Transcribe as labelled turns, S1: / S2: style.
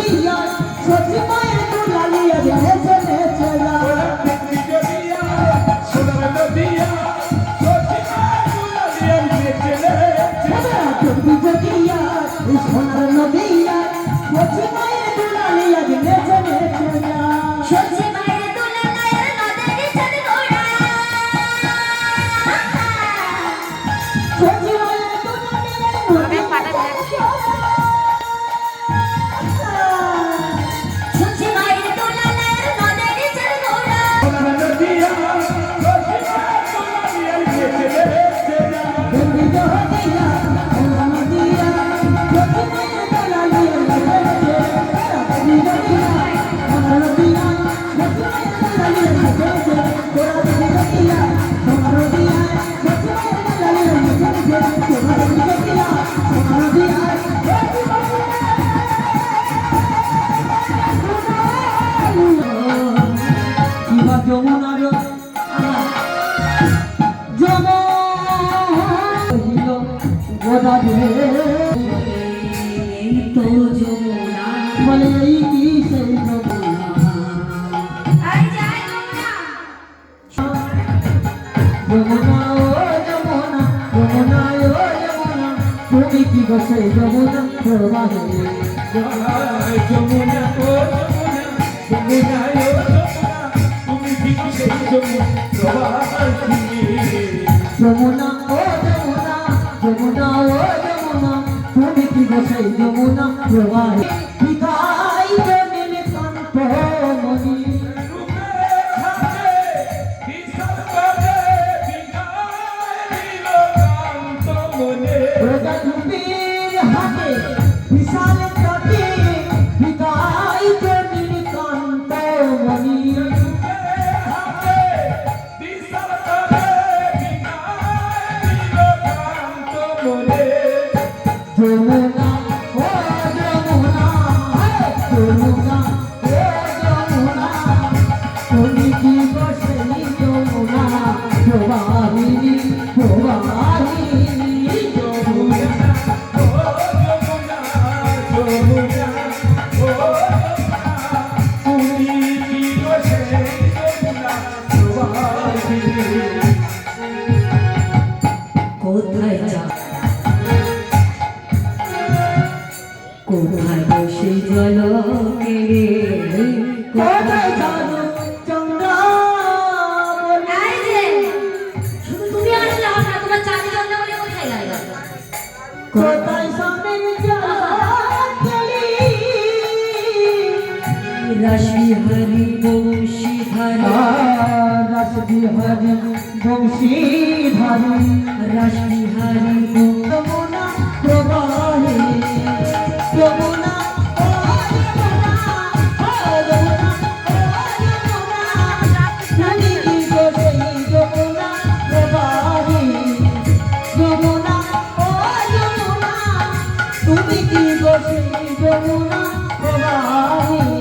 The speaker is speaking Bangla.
S1: নদিয়া সচি মায়ের দুলালি আজ নেচে নেচে যায়
S2: সোনার নদিয়া সচি মায়ের দুলালি আজ নেচে
S1: নদিয়া সোনার নদিয়া সচি মায়ের দুলালি আজ নেচে নেচে যায়
S3: সচি মায়ের দুলালের নদের চাঁদ ঘোড়া
S1: সচি মায়ের দুলালি
S3: সচি মায়ের দুলালের নদের চাঁদ ঘোড়া
S2: সোনার নদিয়া সচি মায়ের দুলালি আজ নেচে নেচে
S1: যমুনার
S3: তো যমুনা
S1: বলে এই কি সেই যমুনা
S3: আই যায় যমুনা
S1: যমুনা ও যমুনা যমুনা ও যমুনা তুমি কি গো সেই যমুনা প্রবাহে
S2: যমুনা ও যমুনা যমুনা ও যমুনা তুমি কি সেই যমুনা প্রবাহিনী
S1: যমুনা ও যমুনা যমুনা ও যমুনা তুমি কি গো সেই যমুনা প্রবাহে বিকাই জমিন কান্ত মনি প্রজাপতির হাতে বিশাল তটে বিকাই জমিন কান্ত মনি যমুনা ও যমুনা যমুনা ও যমুনা তুমি কি গো সেই যমুনা প্রবাহিনী প্রবাহিনী
S3: কোথায় যা কোথায় বসে জল কেড়ে
S1: কোথায় জানো চন্দ্রা
S3: এই যে শুধু তুমি আসলে হবে না তোমার চাঁদ জন্য বলে কোথায় গেল
S1: কোথায় সামনে চলি
S3: রাশি হরি বংশী ধরা
S1: রাশি হরি বংশী ধরি
S3: রাশি হরি
S1: যমুনা প্রবাহে যমুনা ও যমুনা ও যমুনা ও যমুনা তুমি কি গো সেই যমুনা প্রবাহে যমুনা ও যমুনা তুমি কি গো সেই যমুনা প্রবাহে